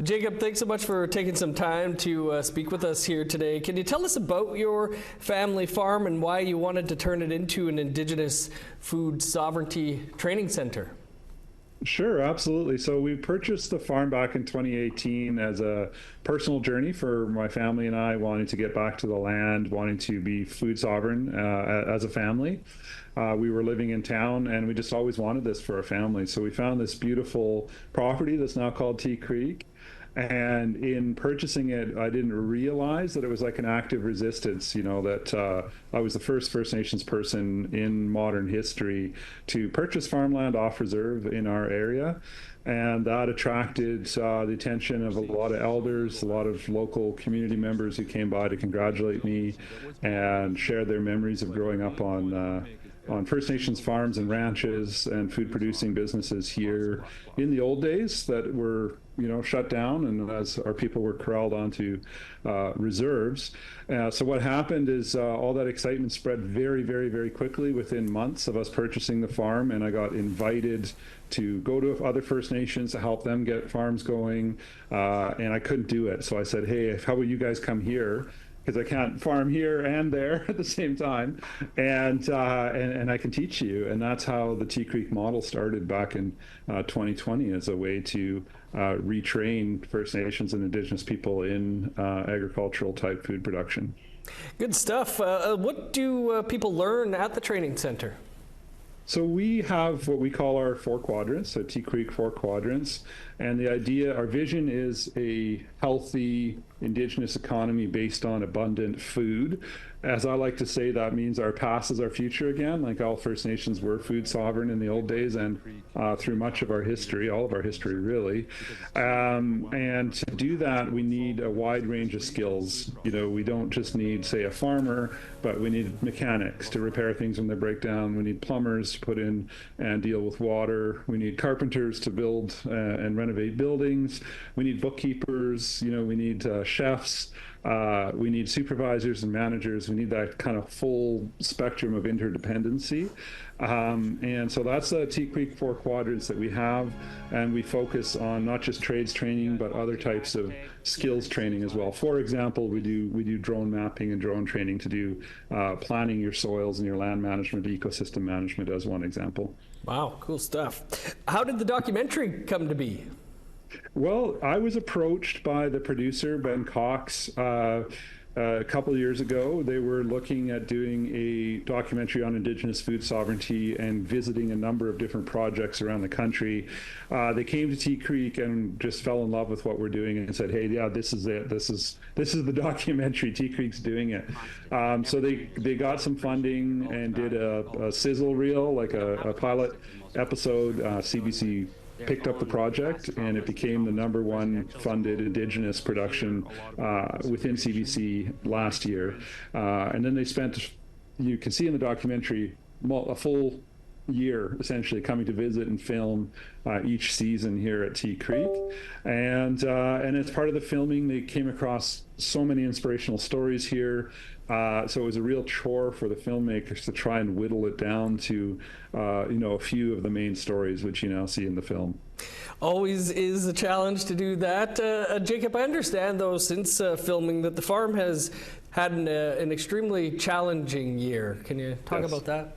Jacob, thanks so much for taking some time to speak with us here today. Can you tell us about your family farm and why you wanted to turn it into an Indigenous food sovereignty training center? Sure, absolutely. So we purchased the farm back in 2018 as a personal journey for my family and I, wanting to get back to the land, wanting to be food sovereign as a family. We were living in town and we just always wanted this for our family. So we found this beautiful property that's now called Tea Creek. And in purchasing it, I didn't realize that it was like an active resistance, that I was the first First Nations person in modern history to purchase farmland off reserve in our area. And that attracted the attention of a lot of elders, a lot of local community members who came by to congratulate me and share their memories of growing up on First Nations farms and ranches and food producing businesses here in the old days that were shut down, and as our people were corralled onto reserves. So what happened is all that excitement spread very, very, very quickly within months of us purchasing the farm, and I got invited to go to other First Nations to help them get farms going, and I couldn't do it. So I said, hey, how about you guys come here? Because I can't farm here and there at the same time, and I can teach you. And that's how the Tea Creek model started back in 2020 as a way to retrain First Nations and Indigenous people in agricultural type food production. Good stuff. What do people learn at the training center? So we have what we call our 4 quadrants, so Tea Creek 4 quadrants. And the idea, our vision is a healthy Indigenous economy based on abundant food. As I like to say, that means our past is our future again. Like all First Nations were food sovereign in the old days and through much of our history, all of our history really. And to do that, we need a wide range of skills. We don't just need, say, a farmer, but we need mechanics to repair things when they break down. We need plumbers to put in and deal with water. We need carpenters to build and renovate buildings. We need bookkeepers. We need chefs. We need supervisors and managers. We need that kind of full spectrum of interdependency. And so that's the Tea Creek 4 quadrants that we have. And we focus on not just trades training, but other types of skills training as well. For example, we do drone mapping and drone training to do planning your soils and your land management, ecosystem management as one example. Wow, cool stuff. How did the documentary come to be? Well, I was approached by the producer, Ben Cox, a couple of years ago. They were looking at doing a documentary on Indigenous food sovereignty and visiting a number of different projects around the country. They came to Tea Creek and just fell in love with what we're doing and said, hey, yeah, this is it. This is the documentary. Tea Creek's doing it. So they got some funding and did a sizzle reel, like a pilot episode. CBC picked up the project, and it became the #1 funded Indigenous production within CBC last year. And then they spent, you can see in the documentary, a full year essentially coming to visit and film each season here at Tea Creek. And as part of the filming, they came across so many inspirational stories here. So it was a real chore for the filmmakers to try and whittle it down to, a few of the main stories, which you now see in the film. Always is a challenge to do that. Jacob, I understand, though, since filming that the farm has had an extremely challenging year. Can you talk about that?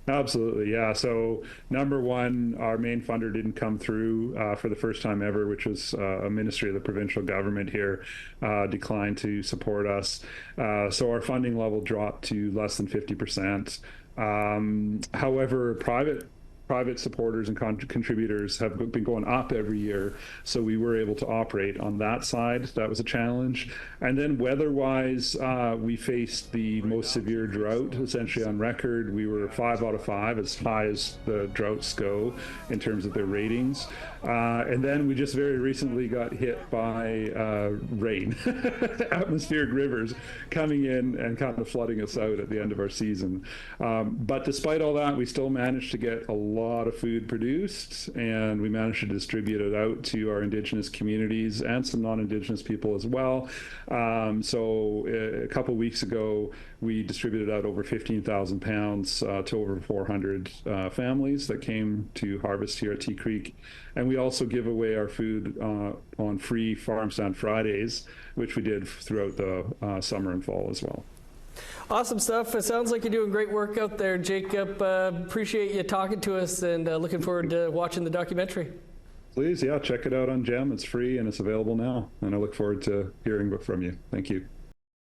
Absolutely, yeah. So #1, our main funder didn't come through for the first time ever, which was a ministry of the provincial government here declined to support us. So our funding level dropped to less than 50%. However, private supporters and contributors have been going up every year, so we were able to operate on that side. That was a challenge. And then weather-wise, we faced the most severe drought essentially on record. We were 5 out of 5, as high as the droughts go in terms of their ratings. And then we just very recently got hit by rain, atmospheric rivers coming in and kind of flooding us out at the end of our season. But despite all that, we still managed to get a lot of food produced, and we managed to distribute it out to our Indigenous communities and some non-Indigenous people as well. So a couple weeks ago, we distributed out over 15,000 pounds to over 400 families that came to harvest here at Tea Creek. And we also give away our food on free Farm Stand Fridays, which we did throughout the summer and fall as well. Awesome stuff. It sounds like you're doing great work out there, Jacob. Appreciate you talking to us, and looking forward to watching the documentary. Please, yeah, check it out on GEM. It's free and it's available now. And I look forward to hearing from you. Thank you.